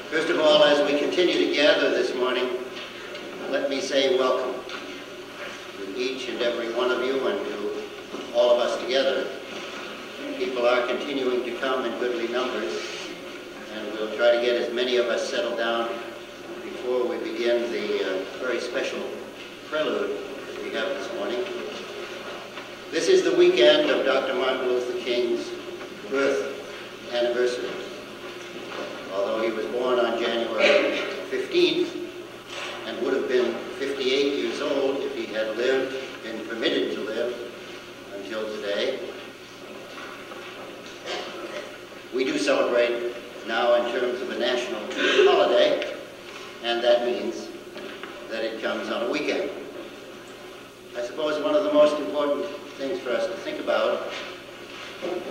First of all, as we continue to gather this morning, let me say welcome to each and every one of you and to all of us together. People are continuing to come in goodly numbers, and we'll try to get as many of us settled down before we begin the very special prelude that we have this morning. This is the weekend of Dr. Martin Luther King's birth anniversary. Although he was born on January 15th and would have been 58 years old if he had lived, been permitted to live until today. We do celebrate now in terms of a national holiday, and that means that it comes on a weekend. I suppose one of the most important things for us to think about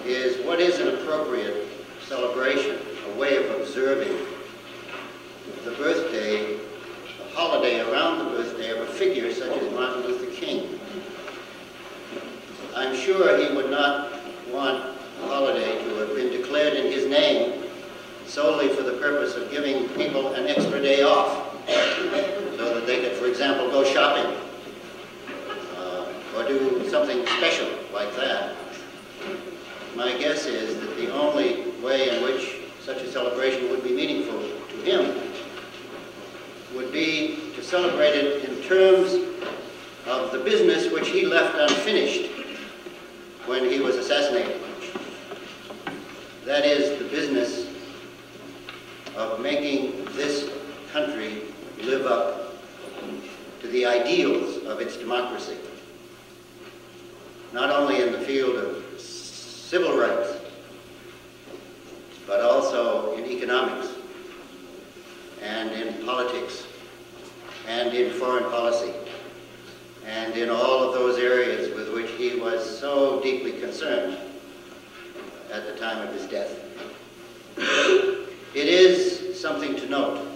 is what is an appropriate celebration, a way of observing the birthday, the holiday around the birthday of a figure such as Martin Luther King. I'm sure he would not want the holiday to have been declared in his name solely for the purpose of giving people an extra day off so that they could, for example, go shopping or do something special like that. My guess is that the only way in which such a celebration would be meaningful to him would be to celebrate it in terms of the business which he left unfinished when he was assassinated. That is the business of making this country live up to the ideals of its democracy, not only in the field of civil rights, but also in economics, and in politics, and in foreign policy, and in all of those areas with which he was so deeply concerned at the time of his death. It is something to note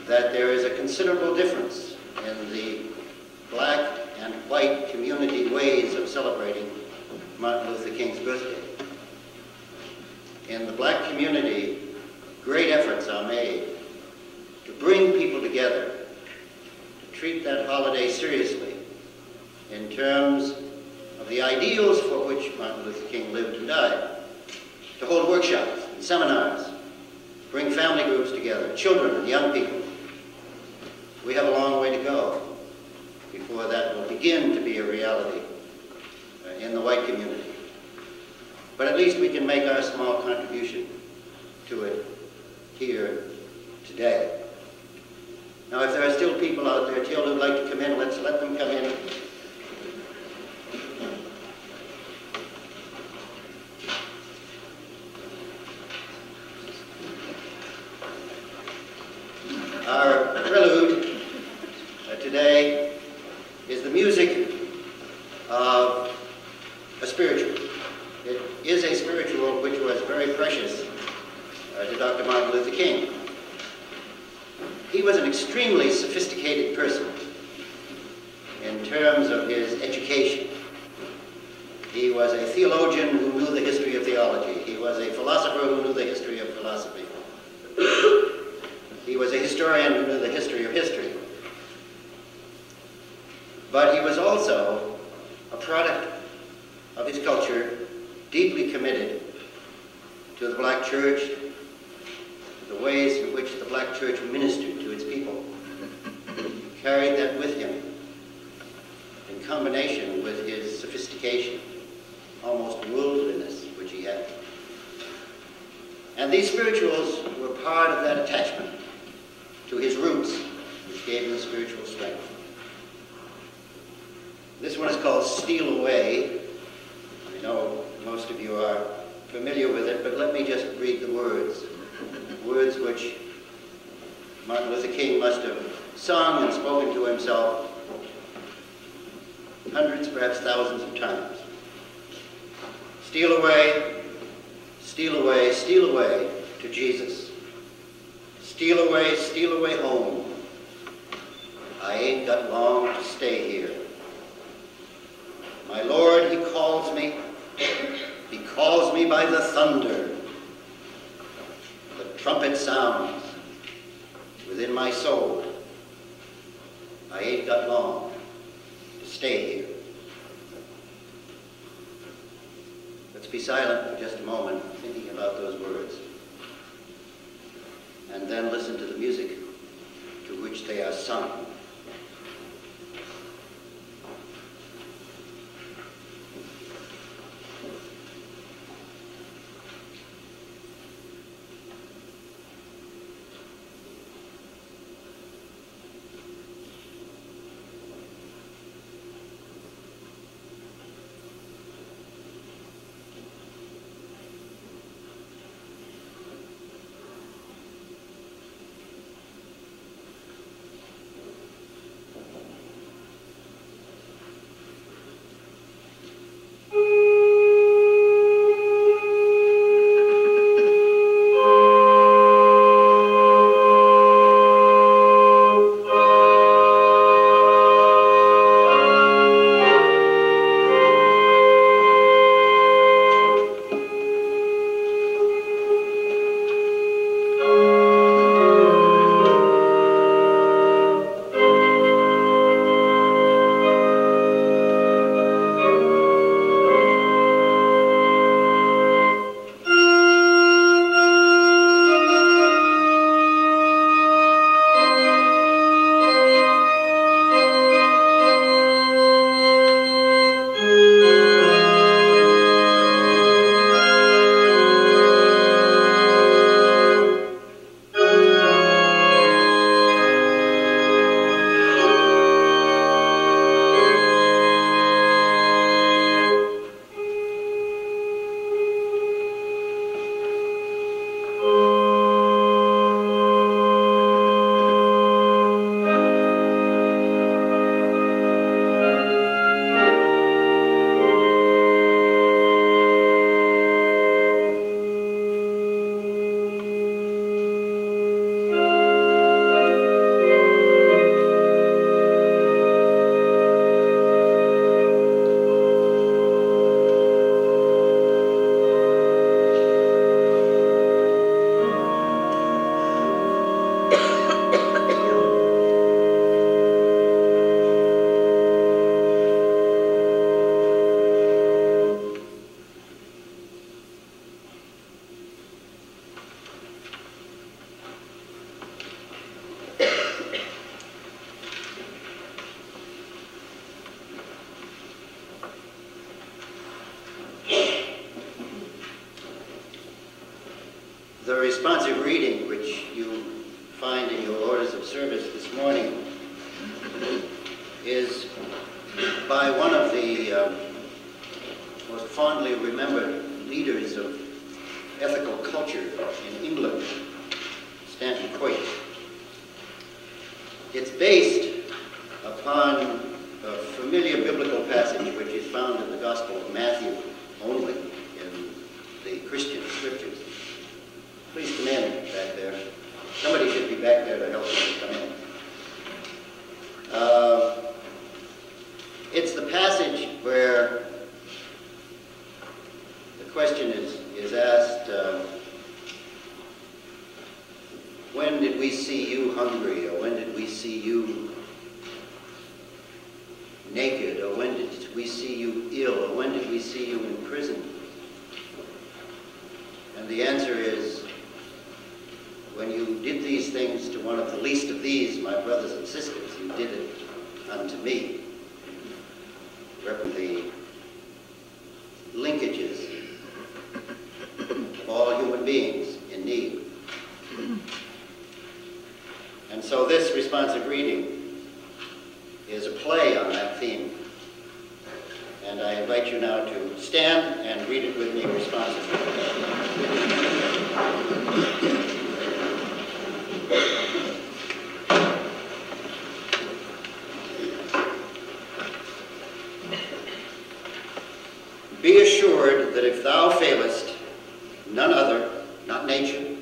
that there is a considerable difference in the black and white community ways of celebrating Martin Luther King's birthday. In the black community, great efforts are made to bring people together, to treat that holiday seriously in terms of the ideals for which Martin Luther King lived and died, to hold workshops and seminars, bring family groups together, children and young people. We have a long way to go before that will begin to be a reality in the white community. But at least we can make our small contribution to it here today. Now, if there are still people out there, children who'd like to come in, let's let them come in. Our prelude today is the music of a spiritual. It is a spiritual which was very precious to Dr. Martin Luther King. He was an extremely sophisticated person in terms of his education. He was a theologian who knew the history of theology. He was a philosopher who knew the history of philosophy. He was a historian who knew the history of history. But he was also a product of his culture, deeply committed to the black church, the ways in which the black church ministered to its people. He carried that with him in combination with his sophistication, almost worldliness, which he had. And these spirituals were part of that attachment to his roots, which gave him spiritual strength. This one is called Steal Away. I know most of you are familiar with it, but let me just read the words. Words which Martin Luther King must have sung and spoken to himself hundreds, perhaps thousands of times. Steal away, steal away, steal away to Jesus. Steal away home. I ain't got long to stay here. My Lord, he calls me. He calls me by the thunder. The trumpet sounds within my soul. I ain't got long to stay here. Let's be silent for just a moment, thinking about those words. And then listen to the music to which they are sung. The responsive reading which you find in your orders of service this morning is by one of the most fondly remembered leaders of ethical culture in England, Stanton Coit. It's based upon a familiar biblical passage which is found in the Gospel of Matthew only in the Christian scriptures. Please come in back there. Somebody should be back there to help you come in. It's the passage where we see you hungry? Or when did we see you naked? Or when did we see you ill? Or when did we see you in prison? And the answer is, when you did these things to one of the least of these, my brothers and sisters, you did it unto me. The linkages of all human beings in need. And so this responsive reading is a play on that theme. And I invite you now to stand and read it with me responsively. Be assured that if thou failest, none other, not nature,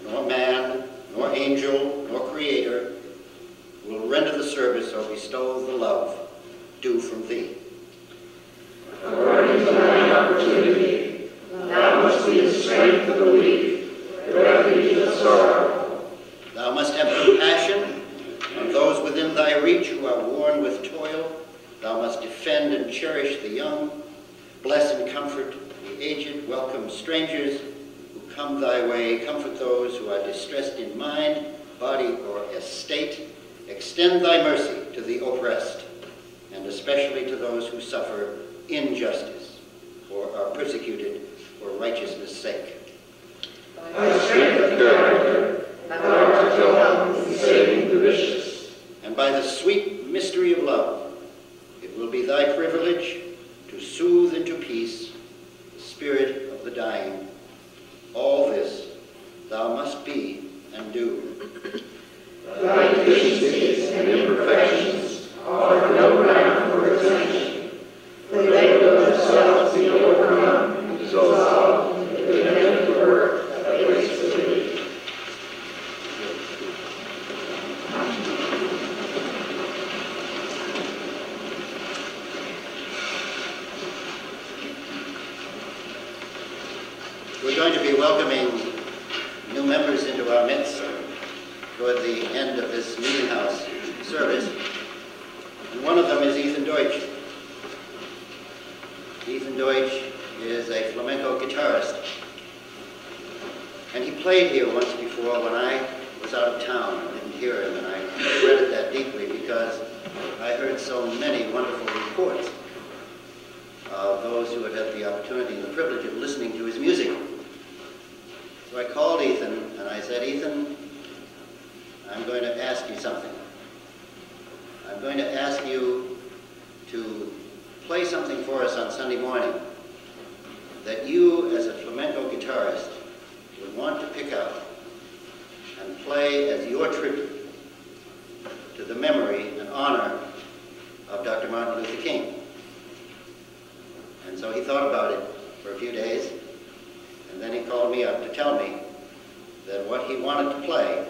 nor man, nor angel, nor creator, will render the service or bestow the love due from thee. According to thine opportunity, thou must be the strength of the weak, the refuge of sorrow. Thou must have compassion on those within thy reach who are worn with toil. Thou must defend and cherish the young. Bless and comfort the aged, welcome strangers who come thy way, comfort those who are distressed in mind, body, or estate. Extend thy mercy to the oppressed, and especially to those who suffer injustice or are persecuted for righteousness' sake. Thy strength of character, thou art to help in saving the vicious. And by the sweet mystery of love, it will be thy privilege to soothe into peace the spirit of the dying. All this thou must be and do. Thy deficiencies and imperfections offer no ground for exemption, for they will themselves be overcome and dissolved into the infinite work that waits for thee. We're going to be welcoming new members into our midst toward the end of this meeting house service. And one of them is Ethan Deutsch. Ethan Deutsch is a flamenco guitarist. And he played here once before when I was out of town. I didn't hear him, and I regretted that deeply because I heard so many wonderful reports of those who had had the opportunity and the privilege of listening to his music. So I called Ethan, and I said, Ethan, I'm going to ask you something. I'm going to ask you to play something for us on Sunday morning that you, as a flamenco guitarist, would want to pick out and play as your tribute to the memory and honor of Dr. Martin Luther King. And so he thought about it for a few days, and then he called me up to tell me that what he wanted to play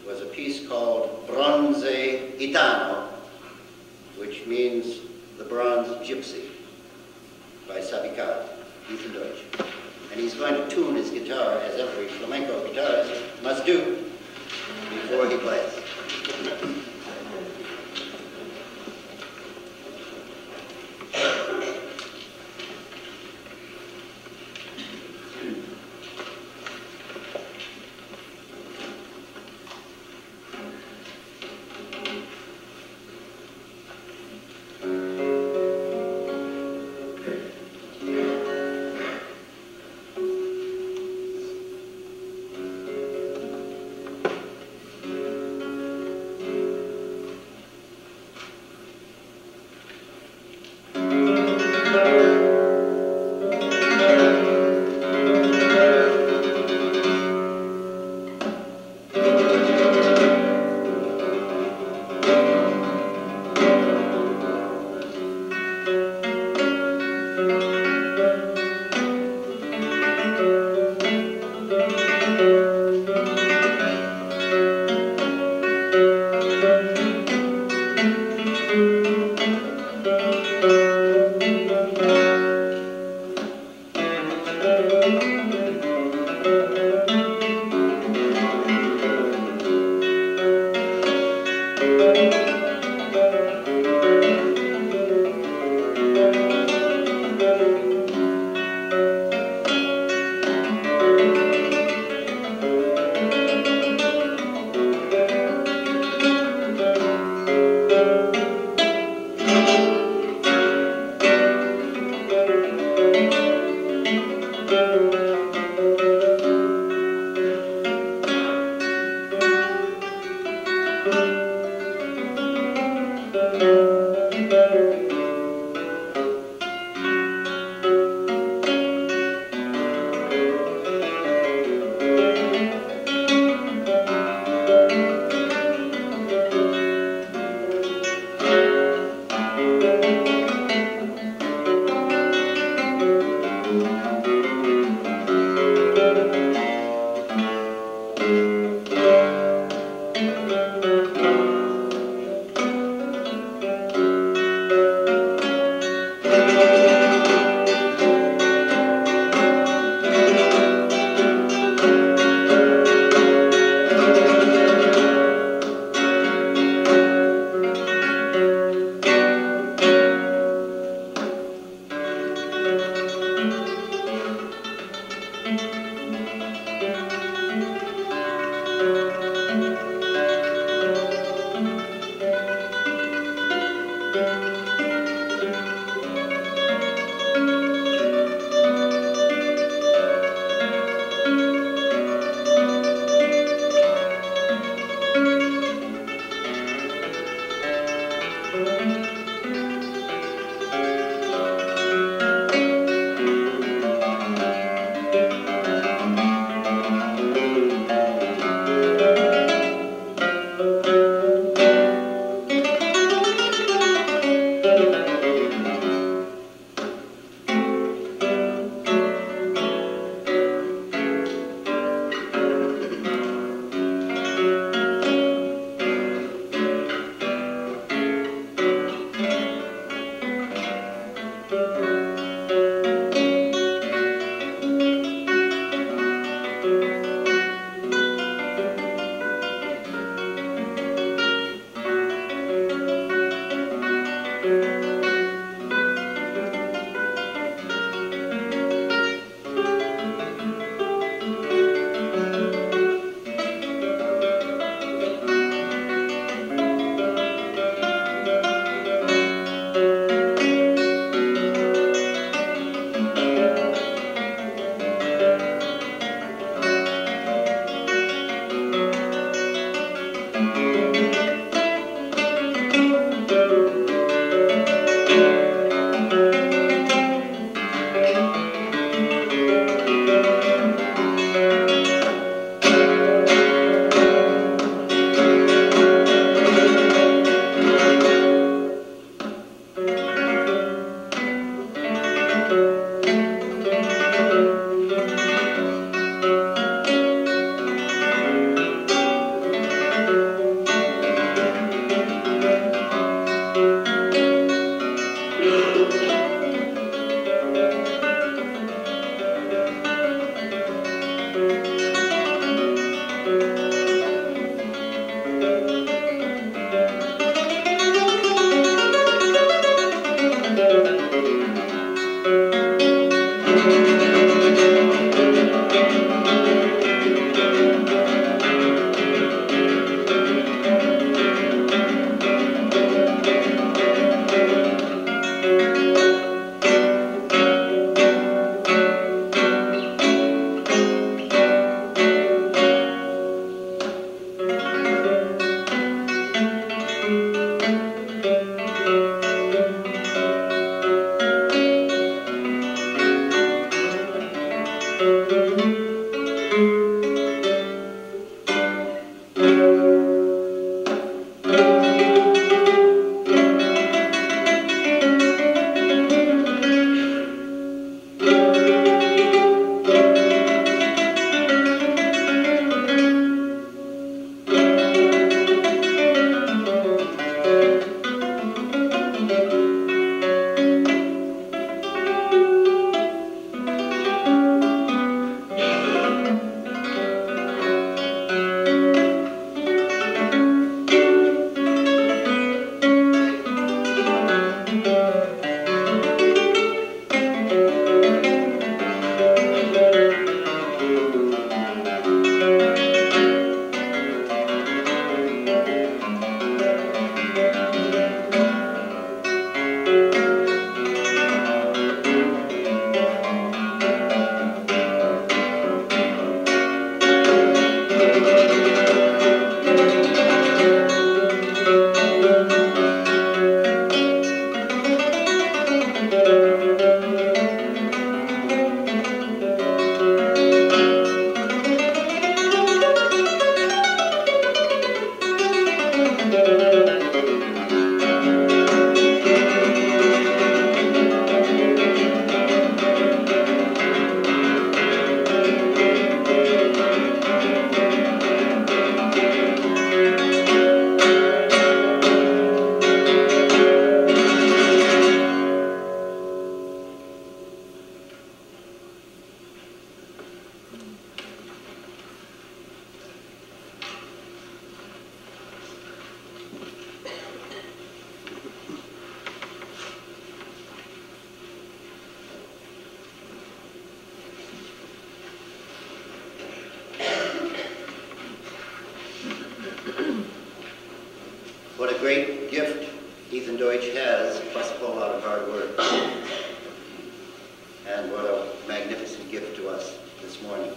was a piece called Bronze Gitano, which means the Bronze Gypsy, by Sabicar, Ethan Deutsch. And he's going to tune his guitar, as every flamenco guitarist must do, before he plays. gift Ethan Deutsch has, plus a whole lot of hard work. And what a magnificent gift to us this morning.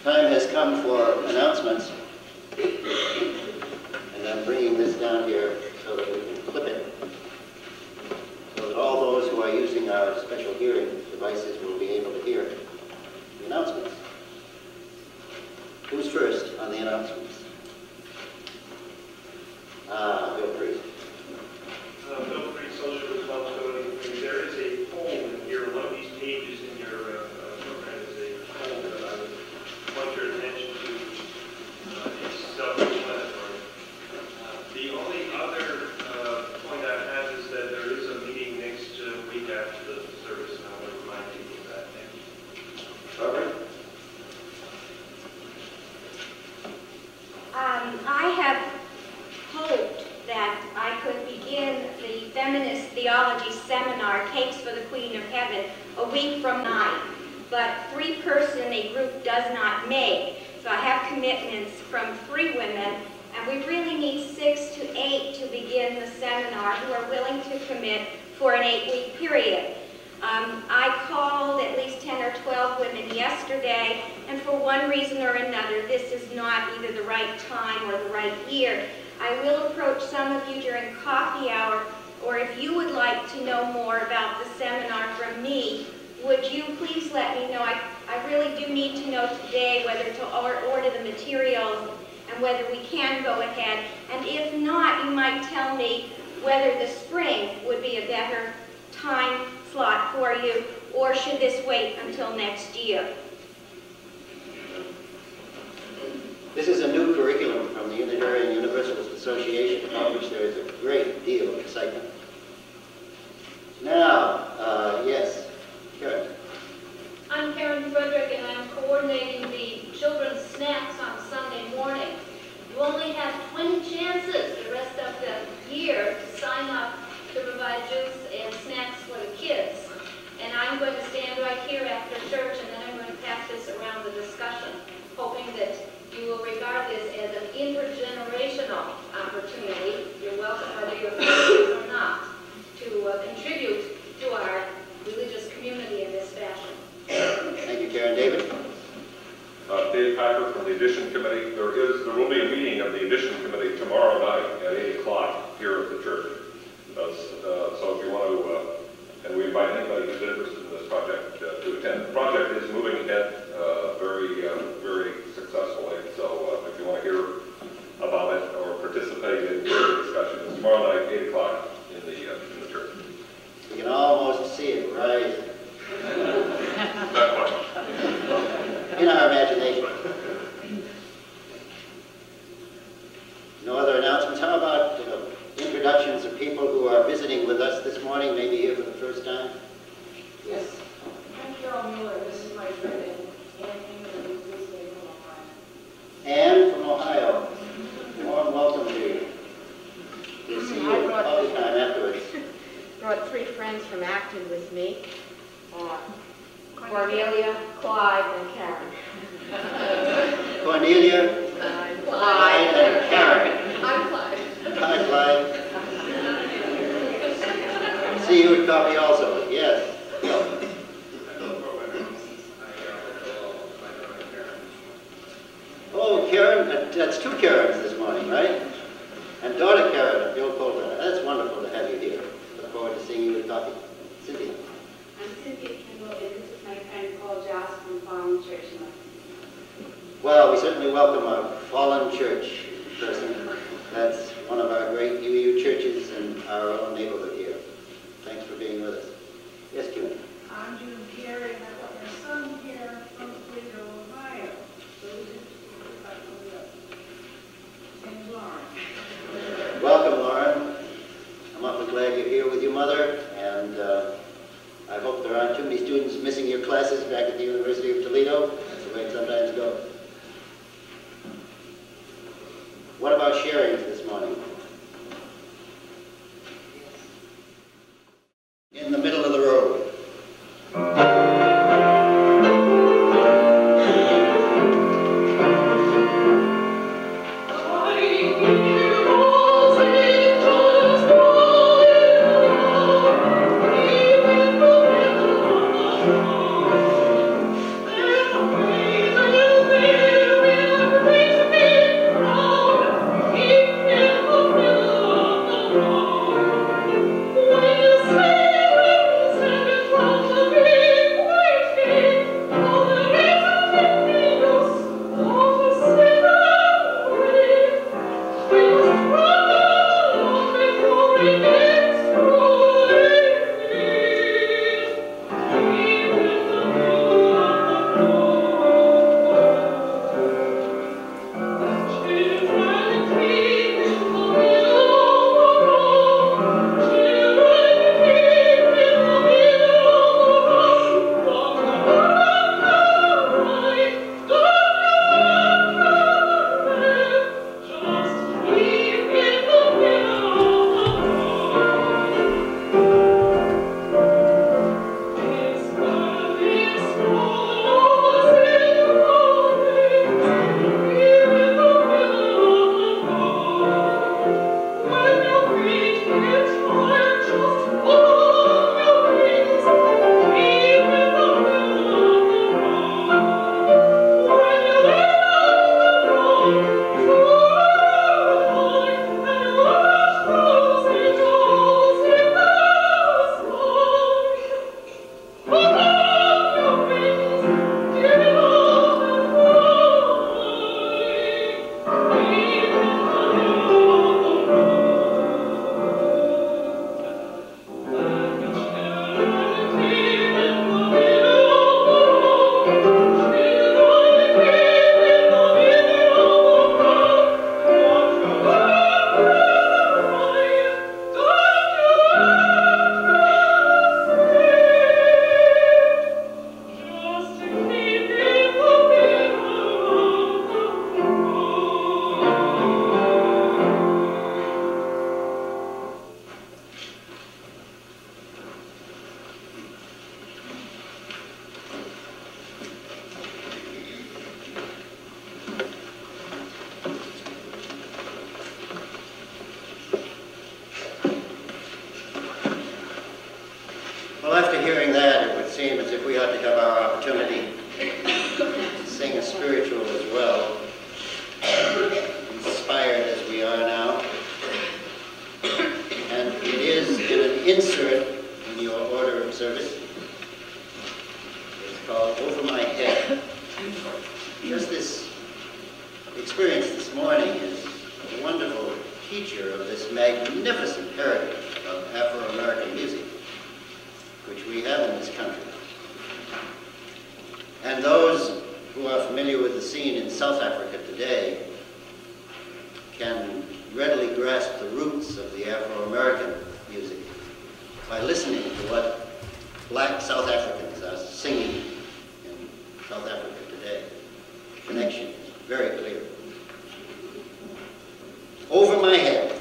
Time has come for announcements, and I'm bringing this down here so that we can clip it, so that all those who are using our special hearing devices will be able to hear the announcements. Who's first on the announcements? Bill Priest. Bill Priest, Social Responsibility. There is a poll in here. One of these pages in your program is a poll that I would want your attention to. It's self-explanatory. The only other point I have is that there is a meeting next week after the service, and I want to remind people of that. Thank you. Barbara? I have hoped that I could begin the Feminist Theology Seminar, Cakes for the Queen of Heaven, a week from 9. But 3-person a group does not make. So I have commitments from 3 women, and we really need 6 to 8 to begin the seminar who are willing to commit for an 8-week period. I called at least 10 or 12 women yesterday, and for one reason or another, this is not either the right time or the right year. I will approach some of you during coffee hour, or if you would like to know more about the seminar from me, would you please let me know? I really do need to know today whether to order the materials and whether we can go ahead. And if not, you might tell me whether the spring would be a better time slot for you, or should this wait until next year? This is a new curriculum from the Unitarian Universalist Association, about which there is a great deal of excitement. Now, yes, Karen. I'm Karen Frederick, and I'm coordinating the children's snacks on Sunday morning. You only have 20 chances the rest of the year to sign up to provide juice and snacks for the kids. And I'm going to stand right here after church, and then I'm going to pass this around the discussion, hoping that you will regard this as an intergenerational opportunity. You're welcome, whether you're Christian or not, to contribute to our religious community in this fashion. Thank you, Karen. David? Dave Packer from the Addition Committee. There will be a meeting of the Addition Committee tomorrow night at 8 o'clock here at the church. So if you want to, and we invite anybody who's interested in this project to attend. The project is moving ahead very successfully. So if you want to hear about it or participate in the discussion, it's tomorrow night, 8 o'clock in the church. We can almost see it, right? Not quite. In our imagination. No other announcements? How about introductions of people who are visiting with us this morning, maybe here for the first time? Yes. I'm Carol Mueller. This is my friend Ann England, who's visiting from Ohio. Anne from Ohio. Warm welcome to you. We'll see you all the time afterwards. Brought 3 friends from Acton with me. Cornelia, Clyde, and Karen. Cornelia, Clyde, and Karen. I'm Clyde. Hi, Clyde. See you at coffee also. Yes. Oh, Karen, that's 2 Karens this morning, right? And daughter Karen of Bill Colvin. That's wonderful to have you here. Look forward to seeing you at coffee. Cynthia. I'm Cynthia Kimball, and this is my friend Paul Joss from Fallen Church. Well, we certainly welcome a Fallen Church person. That's one of our great UU churches in our own neighborhood here. Thanks for being with us. Yes, June. I'm June Carey, and I've got my son here from Toledo, Ohio. So this is and Lauren. Welcome, Lauren. I'm awfully glad you're here with your mother, and I hope there aren't too many students missing your classes back at the University of Toledo. That's the way it sometimes goes. What about sharings this morning? In the middle of the road. Well, after hearing that, it would seem as if we ought to have our opportunity to sing a spiritual as well, inspired as we are now. And it is in an insert in your order of service. It's called Over My Head. Just this experience this morning is a wonderful teacher of this magnificent heritage of Afro-American music, which we have in this country. And those who are familiar with the scene in South Africa today can readily grasp the roots of the Afro-American music by listening to what black South Africans are singing in South Africa today. The connection is very clear. Over my head.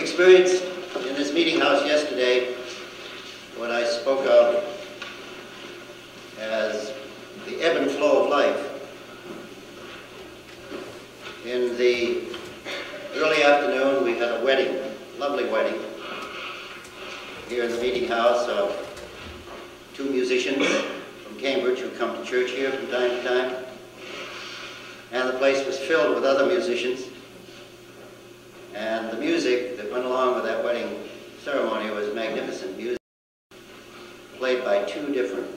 experienced in this meeting house yesterday what I spoke of as the ebb and flow of life. In the early afternoon, we had a wedding, a lovely wedding, here in the meeting house of two musicians from Cambridge who come to church here from time to time. And the place was filled with other musicians. And the music that went along with that wedding ceremony was magnificent music, played by two different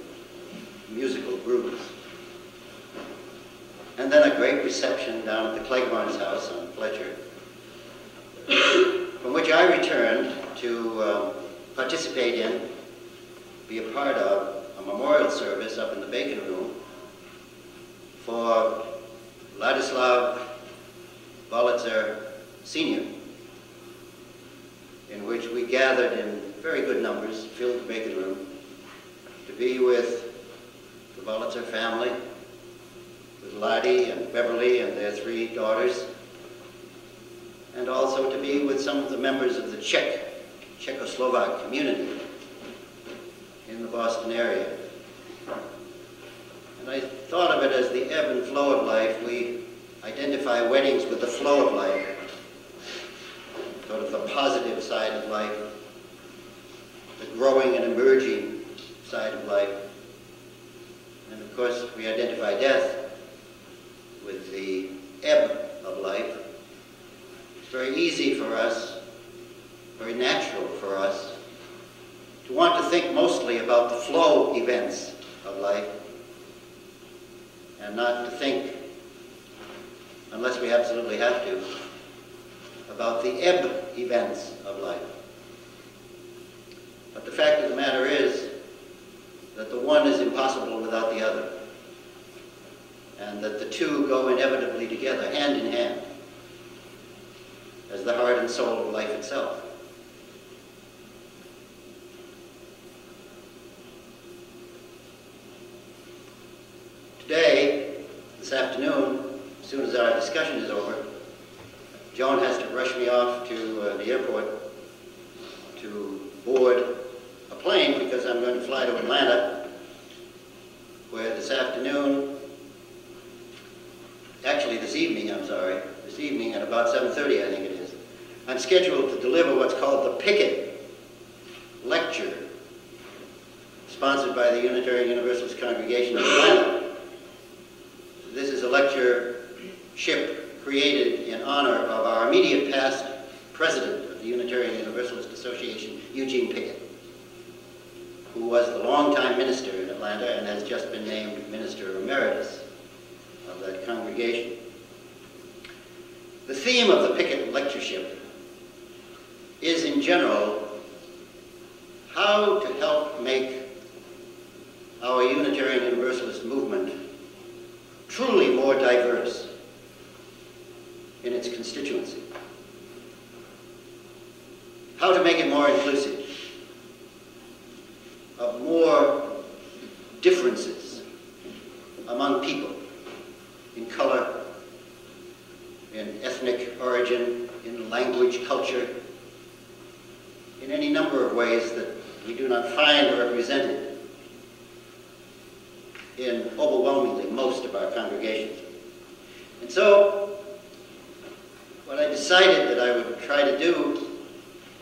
musical groups. And then a great reception down at the Cleghorns' house on Fletcher, from which I returned to participate in, be a part of, a memorial service up in the Bacon Room for Ladislav Bolitzer Sr., in which we gathered in very good numbers, filled the Bacon Room, to be with the Bolitzer family, with Laddie and Beverly and their three daughters, and also to be with some of the members of the Czechoslovak community in the Boston area. And I thought of it as the ebb and flow of life. We identify weddings with the flow of life, sort of the positive side of life, the growing and emerging side of life. And of course, we identify death with the ebb of life. It's very easy for us, very natural for us, to want to think mostly about the flow events of life and not to think, unless we absolutely have to, about the ebb events of life. But the fact of the matter is that the one is impossible without the other, and that the two go inevitably together, hand in hand, as the heart and soul of life itself. Today, this afternoon, as soon as our discussion is over, Joan has to rush me off to the airport to board a plane because I'm going to fly to Atlanta, where this afternoon, actually this evening, I'm sorry, this evening at about 7:30, I think it is, I'm scheduled to deliver what's called the Picket Lecture, sponsored by the Unitarian Universalist congregation of Atlanta. This is a lectureship created in honor of our immediate past president of the Unitarian Universalist Association, Eugene Pickett, who was the longtime minister in Atlanta and has just been named Minister Emeritus of that congregation. The theme of the Pickett Lectureship is, in general, how to help make our Unitarian Universalist movement truly more diverse in its constituency. How to make it more inclusive of more differences among people in color, in ethnic origin, in language, culture, in any number of ways that we do not find represented in overwhelmingly most of our congregations. And so, what I decided that I would try to do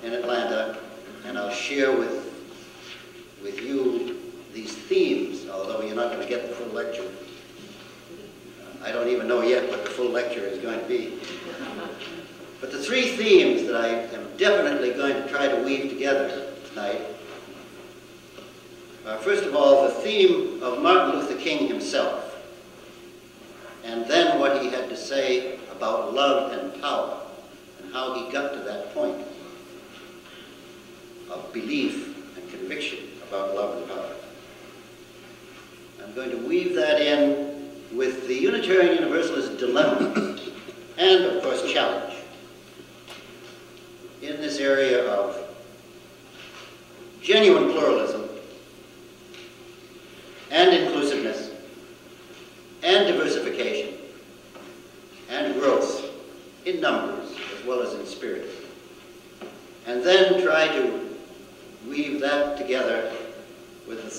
in Atlanta, and I'll share with you these themes, although you're not going to get the full lecture. I don't even know yet what the full lecture is going to be. But the three themes that I am definitely going to try to weave together tonight are, first of all, the theme of Martin Luther King himself, and then what he had to say about love and power, and how he got to that point of belief and conviction about love and power. I'm going to weave that in with the Unitarian Universalist dilemma and, of course, challenge in this area of genuine pluralism and inclusiveness and diversification and growth in numbers as well as in spirit.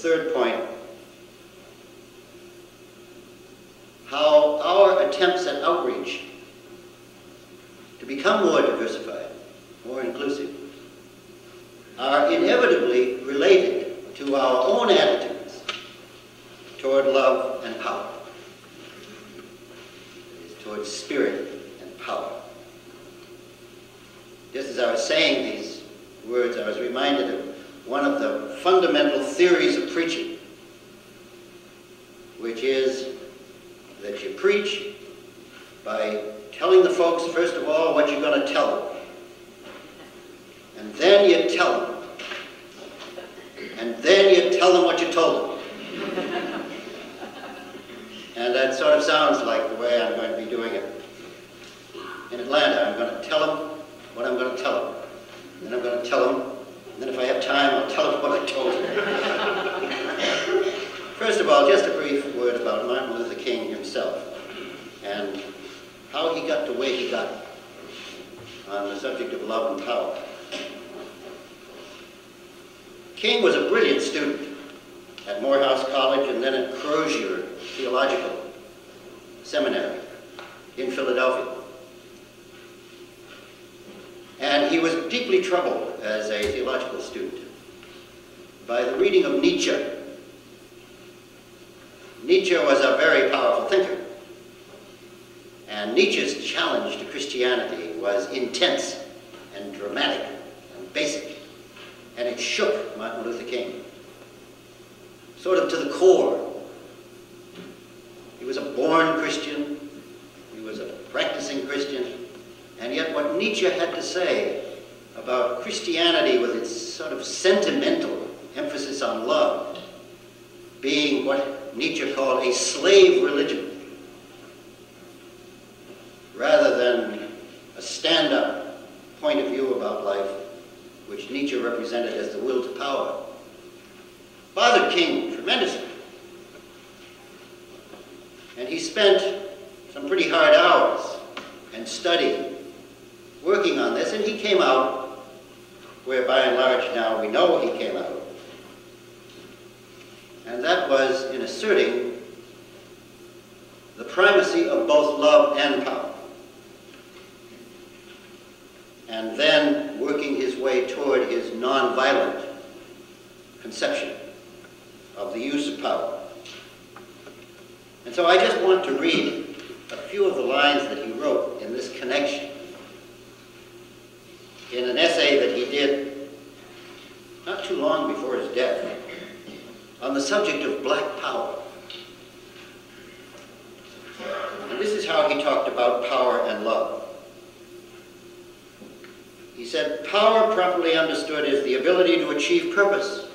third point, how our attempts at outreach to become more diversified, more inclusive, are inevitably related to our own attitudes toward love and power, toward spirit and power. Just as I was saying these words, I was reminded of one of the fundamental theories of preaching, which is that you preach by telling the folks, first of all, what you're going to tell them. And then you tell them. And then you tell them what you told them. And that sort of sounds like the way I'm going to be doing it. In Atlanta, I'm going to tell them what I'm going to tell them. And then I'm going to tell them, and then if I have time, I'll tell them what I told them. First of all, just a brief word about Martin Luther King himself and how he got to where he got on the subject of love and power. King was a brilliant student at Morehouse College and then at Crozier Theological Seminary in Philadelphia. And he was deeply troubled as a theological student by the reading of Nietzsche. Nietzsche was a very powerful thinker. And Nietzsche's challenge to Christianity was intense and dramatic and basic. And it shook Martin Luther King, sort of to the core. He was a born Christian. He was a practicing Christian. And yet what Nietzsche had to say about Christianity with its sort of sentimental emphasis on love being what Nietzsche called a slave religion, rather than a stand-up point of view about life, which Nietzsche represented as the will to power, bothered King tremendously. And he spent some pretty hard hours and study working on this, and he came out where by and large now we know he came out. And that was in asserting the primacy of both love and power, and then working his way toward his nonviolent conception of the use of power. And so I just want to read a few of the lines that he wrote in this connection in an essay that he did not too long before his death on the subject of black power. And this is how he talked about power and love. He said, "Power, properly understood, is the ability to achieve purpose.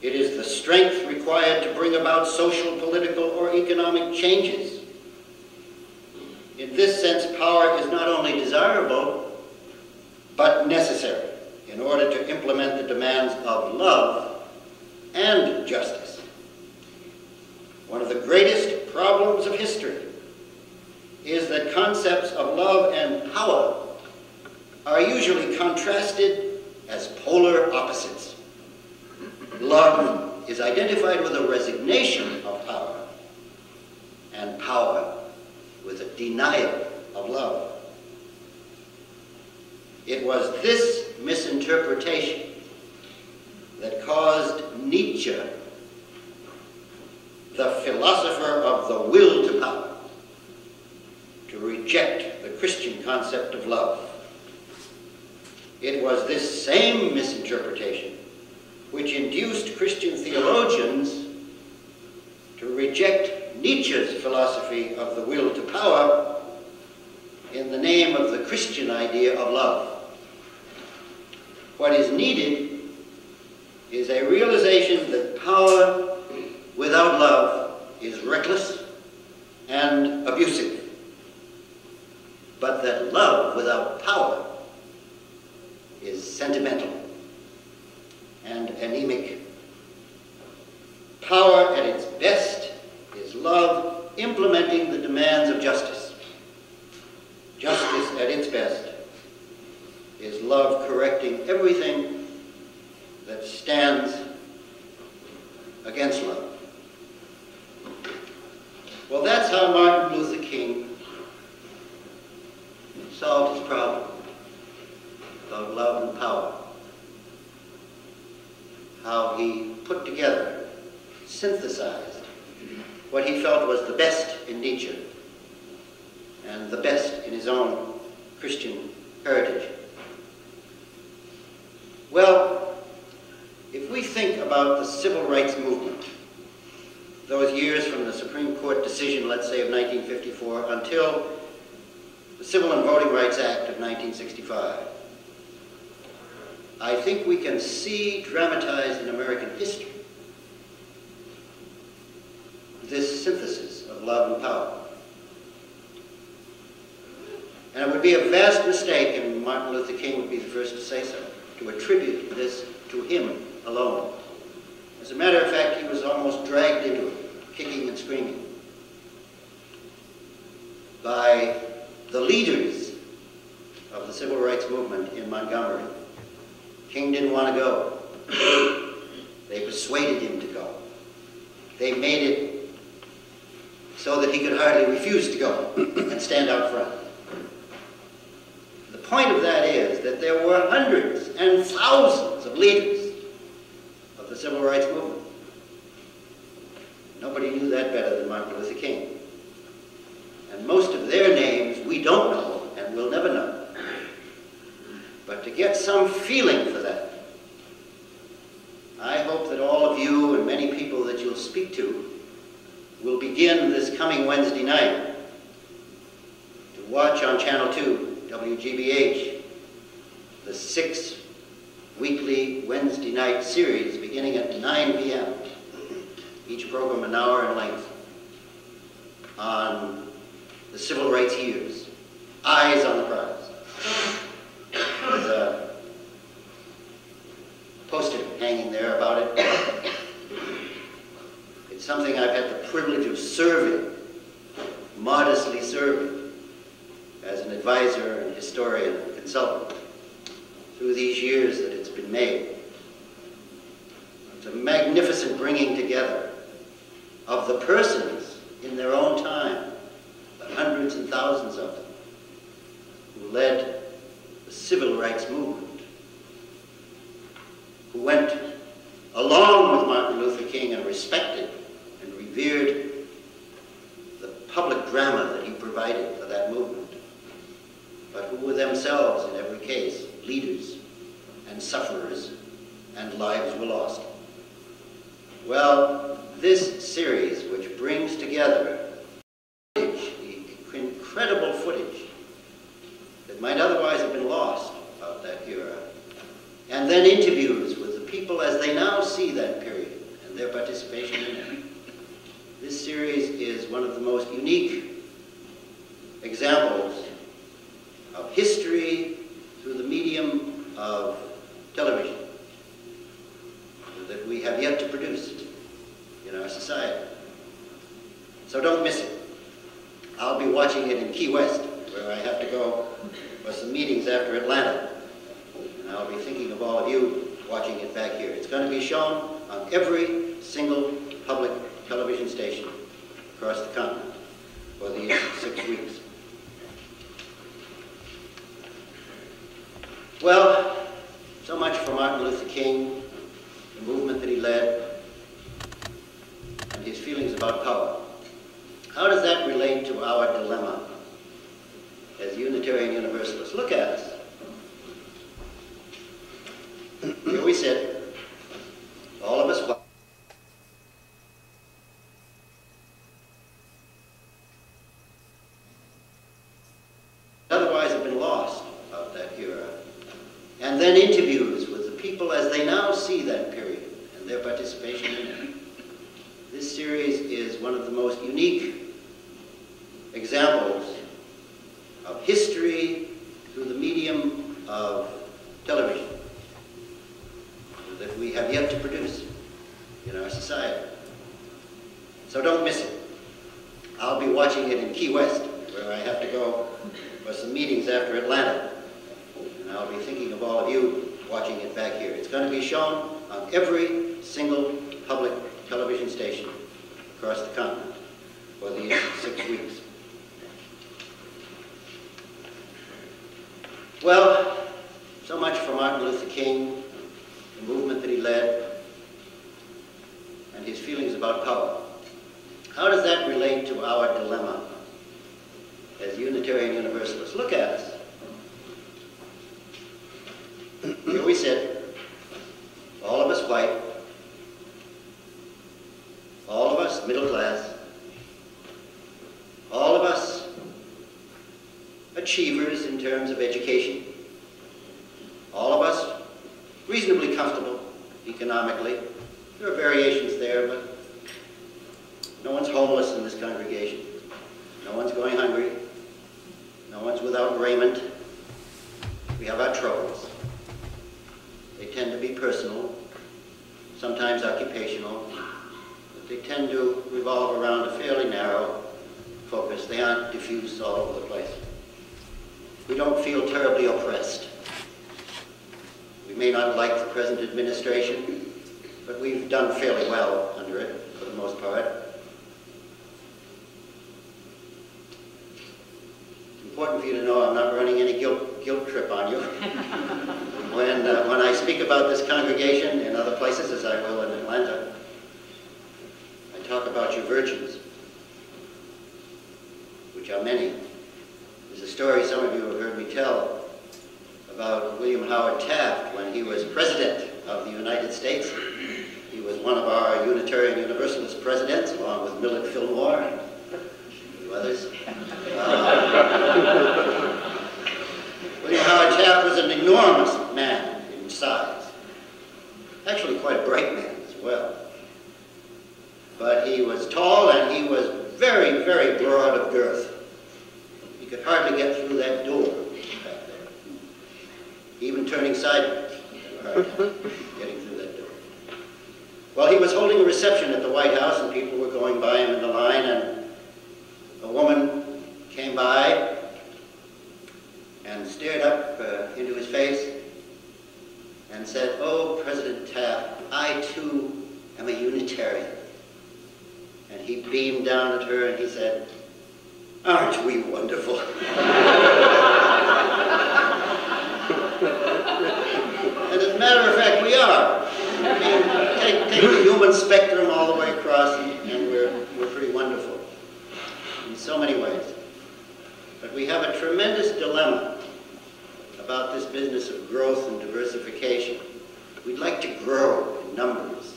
It is the strength required to bring about social, political, or economic changes. In this sense, power is not only desirable, but necessary in order to implement the demands of love and justice. One of the greatest problems of history is that concepts of love and power are usually contrasted as polar opposites. Love is identified with a resignation of power, and power with a denial of love. It was this misinterpretation that caused Nietzsche, the philosopher of the will to power, to reject the Christian concept of love. It was this same misinterpretation which induced Christian theologians to reject Nietzsche's philosophy of the will to power in the name of the Christian idea of love. What is needed is a realization that power without love is reckless and abusive, but that love without power is sentimental and anemic. Power at its best is love implementing the demands of justice. Justice at its best is love correcting everything that stands against love. Well, that's how Martin Luther King solved his problem about love and power. How he put together, synthesized what he felt was the best in Nietzsche and the best in his own Christian heritage. Well, if we think about the civil rights movement, those years from the Supreme Court decision, let's say, of 1954 until the Civil and Voting Rights Act of 1965, I think we can see dramatized in American history this synthesis of love and power. And it would be a vast mistake, and Martin Luther King would be the first to say so, to attribute this to him alone. As a matter of fact, he was almost dragged into it, kicking and screaming, by the leaders of the civil rights movement in Montgomery. King didn't want to go. They persuaded him to go. They made it so that he could hardly refuse to go and stand out front. The point of that is that there were hundreds and thousands of leaders of the civil rights movement. Nobody knew that better than Martin Luther King. And most of their names we don't know and will never know. But to get some feeling for that, I hope that all of you and many people that you'll speak to will begin this coming Wednesday night to watch on Channel 2, WGBH, the 6 weekly Wednesday night series beginning at 9 p.m., each program an hour in length, on the civil rights years, Eyes on the Prize. There's a poster hanging there about it. It's something I've had the privilege of serving, modestly serving, as an advisor and historian and consultant through these years that it's been made. It's a magnificent bringing together of the persons in their own time, the hundreds and thousands of them, who led the civil rights movement, who went along with Martin Luther King and respected and revered the public drama that he provided for that movement, but who were themselves, in every case, leaders and sufferers, and lives were lost. Well, this series, which brings together footage, the incredible footage that might otherwise have been lost about that era, and then interviews with the people as they now see that period and their participation in it. This series is one of the most unique examples of history through the medium of television that we have yet to produce in our society. So don't miss it. I'll be watching it in Key West, where I have to go for some meetings after Atlanta. And I'll be thinking of all of you watching it back here. It's going to be shown on every single public television station across the continent for these 6 weeks. Well, so much for Martin Luther King, the movement that he led, and his feelings about power. How does that relate to our dilemma as Unitarian Universalists? Look at us. Here we sit, all of us otherwise have been lost out that era, and then interviews with the people as they now see that period and their participation in it. This series is one of the most unique examples of history through the medium of television that we have yet to produce in our society. So don't miss it. I'll be watching it in Key West, where I have to go for some meetings after Atlanta. And I'll be thinking of all of you watching it back here. It's going to be shown on every single public television station across the continent for these 6 weeks. Well, so much for Martin Luther King, the movement that he led, and his feelings about power. How does that relate to our dilemma as Unitarian Universalists? Look at us. Here we sit, all of us white, all of us middle class, all of us achievers in terms of education, all of us reasonably comfortable economically. There are variations there, but no one's homeless in this congregation. No one's going hungry. No one's without raiment. We have our troubles. They tend to be personal, sometimes occupational, but they tend to revolve around a fairly narrow focus. They aren't diffused all over the place. We don't feel terribly oppressed. We may not like the present administration, but we've done fairly well under it, for the most part. It's important for you to know I'm not running any guilt trip on you. When I speak about this congregation in other places, as I will in Atlanta, I talk about your virtues, which are many. There's a story some of you have heard me tell about William Howard Taft when he was President of the United States. He was one of our Unitarian Universalist presidents, along with Millard Fillmore and a few others. William Howard Taft was an enormous man in size. Actually quite a bright man as well. But he was tall and he was very, very broad of girth. He could hardly get through that door back there. Even turning sideways, getting through that door. Well, he was holding a reception at the White House and people were going by him in the line, and a woman came by and stared up into his face and said, "Oh, President Taft, I too am a Unitarian." And he beamed down at her and he said, "Aren't we wonderful?" And as a matter of fact, we are. I mean, take the human spectrum all the way across, and we're pretty wonderful in so many ways. But we have a tremendous dilemma about this business of growth and diversification. We'd like to grow in numbers.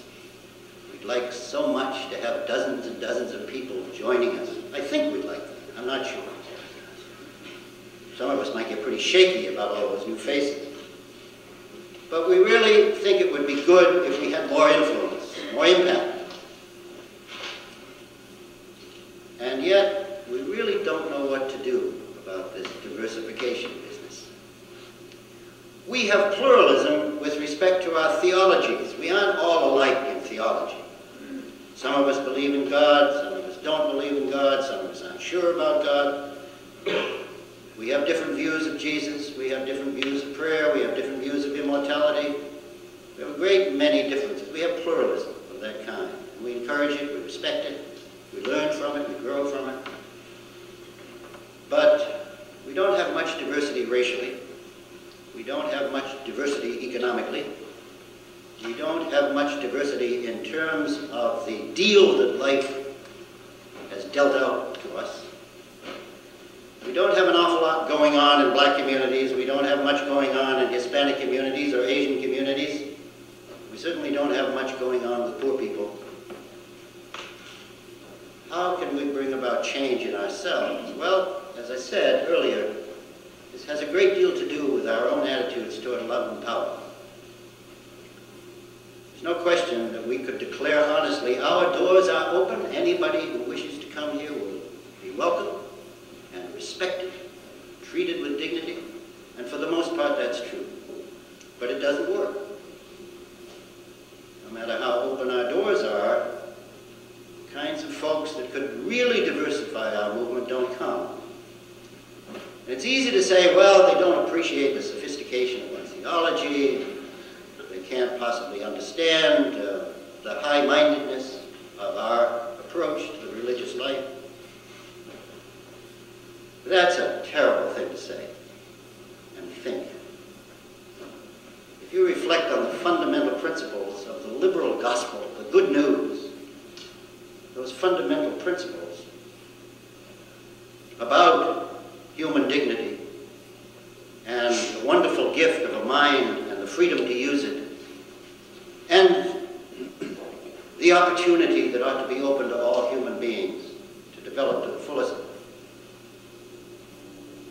We'd like so much to have dozens and dozens of people joining us. I think we'd like that. I'm not sure. Some of us might get pretty shaky about all those new faces. But we really think it would be good if we had more influence, more impact. And yet, we really don't know what to do about this diversification business. We have pluralism with respect to our theologies. We aren't all alike in theology. Some of us believe in God, some of us don't believe in God, some of us aren't sure about God. We have different views of Jesus, we have different views of prayer, we have different views of immortality. We have a great many differences. We have pluralism of that kind. And we encourage it, we respect it, we learn from it, we grow from it. But we don't have much diversity racially. We don't have much diversity economically. We don't have much diversity in terms of the deal that life has dealt out to us. We don't have an awful lot going on in black communities. We don't have much going on in Hispanic communities or Asian communities. We certainly don't have much going on with poor people. How can we bring about change in ourselves? Well, as I said earlier, this has a great deal to do with our own attitudes toward love and power. There's no question that we could declare honestly, our doors are open. Anybody who wishes to come here will be welcome and respected, treated with dignity, and for the most part that's true. But it doesn't work. No matter how open our doors are, the kinds of folks that could really diversify our movement don't come. And it's easy to say, well, they don't appreciate the sophistication of our theology, they can't possibly understand the high-mindedness. of our approach to the religious life. But that's a terrible thing to say and think. If you reflect on the fundamental principles of the liberal gospel, the good news, those fundamental principles about human dignity and the wonderful gift of a mind and the freedom to use it, and the opportunity that ought to be open to all human beings to develop to the fullest.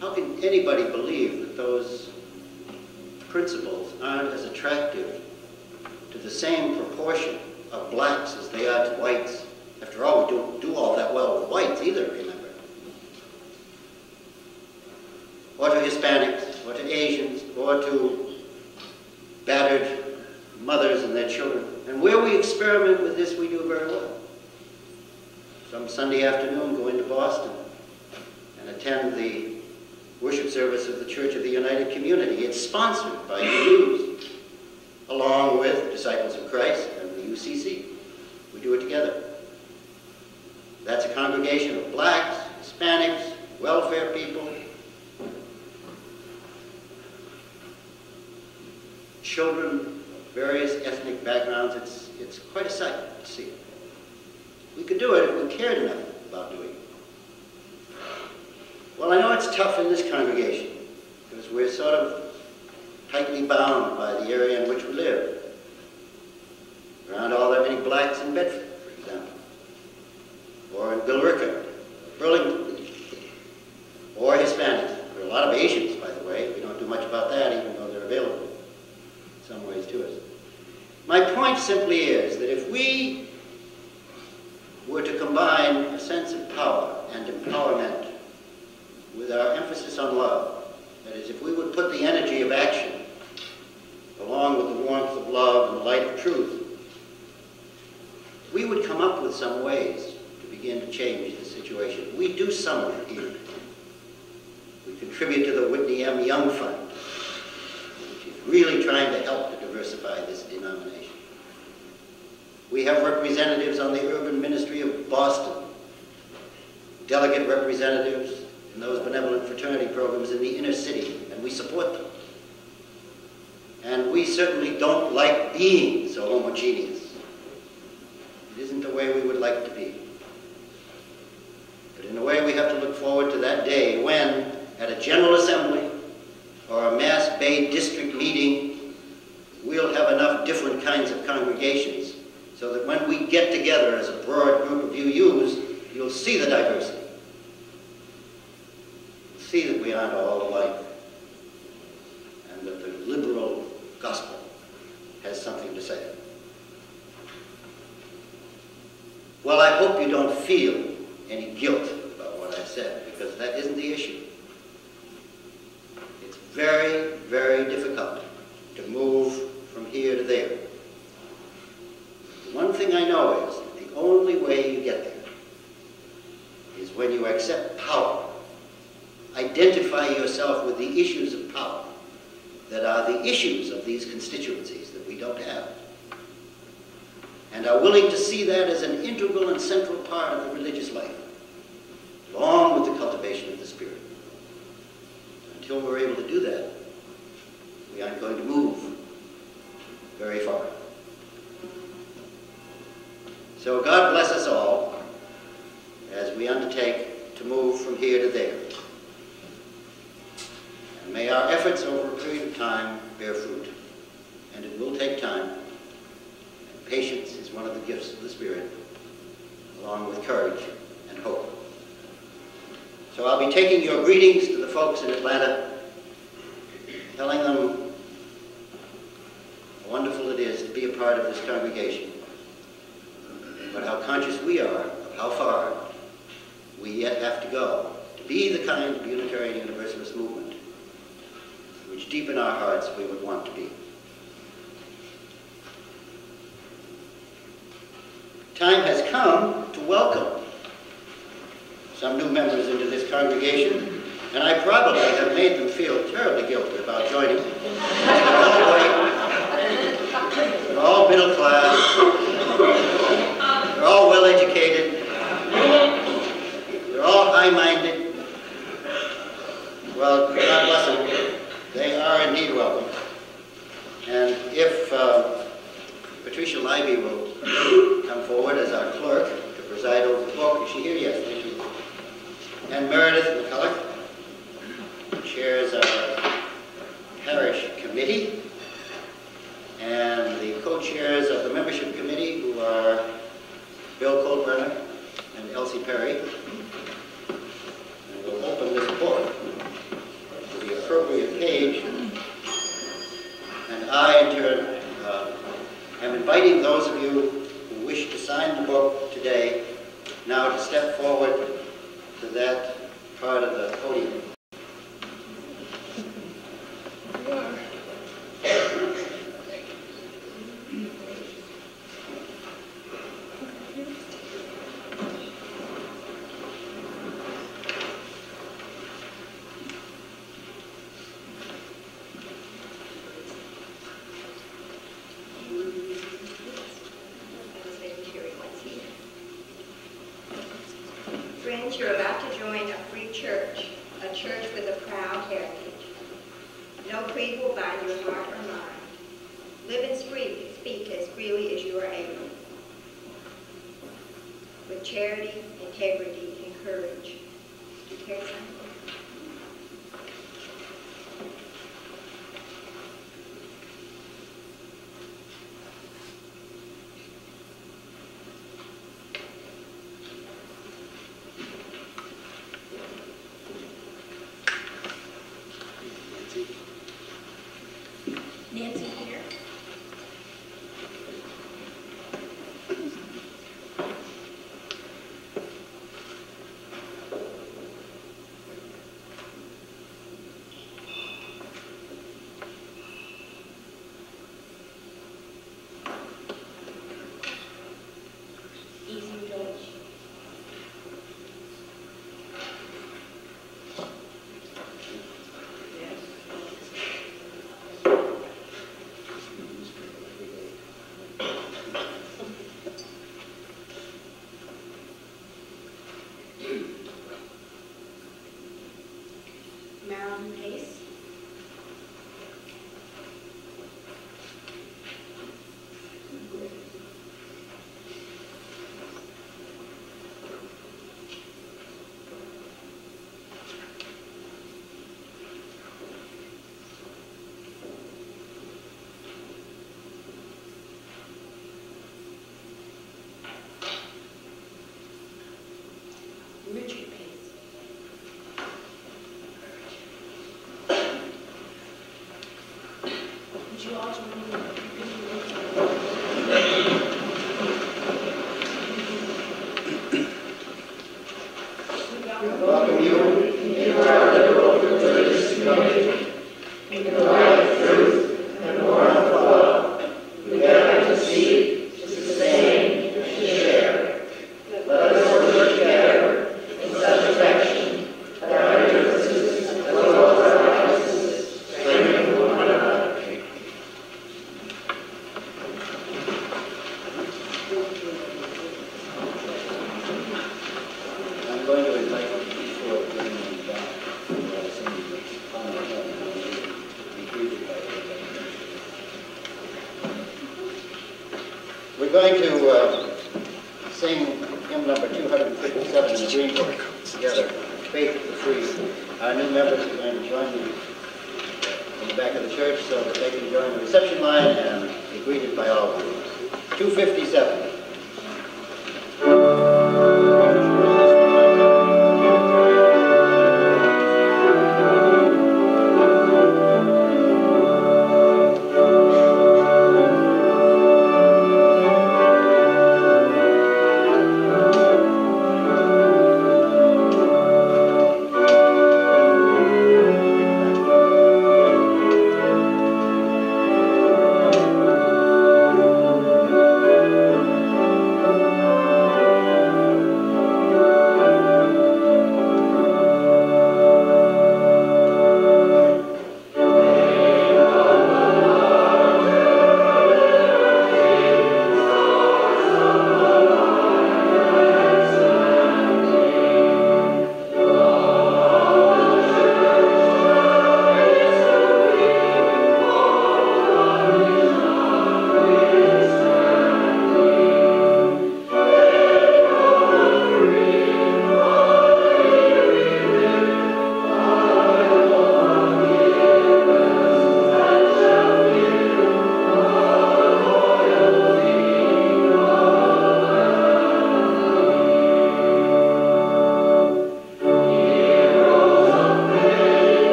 How can anybody believe that those principles aren't as attractive to the same proportion of blacks as they are to whites? After all, we don't do all that well with whites either, remember. Or to Hispanics, or to Asians, or to battered mothers and their children. And where we experiment with this, we do very well. Some Sunday afternoon, go into Boston and attend the worship service of the Church of the United Community. It's sponsored by UUs, along with Disciples of Christ and the UCC. We do it together. That's a congregation of blacks, Hispanics, welfare people, children of various ethnic backgrounds. It's quite a sight to see. We could do it if we cared enough about doing it. Well, I know it's tough in this congregation because we're sort of tightly bound by the area in which we live. There aren't all that many blacks in Bedford, for example, or in Billerica, Burlington, or Hispanics. There are a lot of Asians, by the way. We don't do much about that, even though they're available in some ways to us. My point simply is that if we were to combine a sense of power and empowerment with our emphasis on love, that is, if we would put the energy of action along with the warmth of love and the light of truth, we would come up with some ways to begin to change the situation. We do some of it here. We contribute to the Whitney M. Young Fund, which is really trying to help to diversify this denomination. We have representatives on the Urban Ministry of Boston, delegate representatives in those benevolent fraternity programs in the inner city, and we support them. And we certainly don't like being so homogeneous. It isn't the way we would like to be. But in a way, we have to look forward to that day when, at a General Assembly or a Mass Bay District meeting, we'll have enough different kinds of congregations so that when we get together as a broad group of UUs, you'll see the diversity. You'll see that we aren't all alike, and that the liberal gospel has something to say. Well, I hope you don't feel any guilt about what I said, because that isn't the issue. It's very, very difficult to move from here to there. The one thing I know is that the only way you get there is when you accept power, identify yourself with the issues of power that are the issues of these constituencies that we don't have, and are willing to see that as an integral and central part of the religious life, along with the cultivation of the Spirit. Until we're able to do that, we aren't going to move very far. So God bless us all as we undertake to move from here to there. And may our efforts over a period of time bear fruit. And it will take time. And patience is one of the gifts of the Spirit, along with courage and hope. So I'll be taking your greetings to the folks in Atlanta, telling them how wonderful it is to be a part of this congregation, but how conscious we are of how far we yet have to go to be the kind of Unitarian Universalist movement which deep in our hearts we would want to be. Time has come to welcome some new members into this congregation, and I probably have made them feel terribly guilty about joining. They're all white, they're all middle class, they're all well high-minded, well, God bless them, they are indeed welcome. And if Patricia Libey will come forward as our clerk to preside over the book. Is she here? Yes, thank you. And Meredith McCulloch chairs our Parish Committee, and the co-chairs of the Membership Committee, who are Bill Colbrenner and Elsie Perry. And we'll open this book to the appropriate page. And I, in turn, am inviting those of you who wish to sign the book today now to step forward to that part of the podium. Friends, you're about to join a free church, a church with a proud heritage. No creed will bind your heart or mind. Live and speak as freely as you are able. With charity, integrity, and courage. Do you care to sign? Nancy here. Easy, George. Marilyn Pace. Richard Pace. Would you all join me? Welcome you into our liberal religious community. In the light of truth and warmth of love, we gather to seek, to sustain, and to share. Let us work together in such affection that our differences as well as our differences strengthen one another. I'm going to invite before bringing them back some of the final be greeted by them. We're going to sing hymn number 257 in the Green Book together, Faith of the Free. Our new members are going to join me in the back of the church so that they can join the reception line and be greeted by all of you. 257.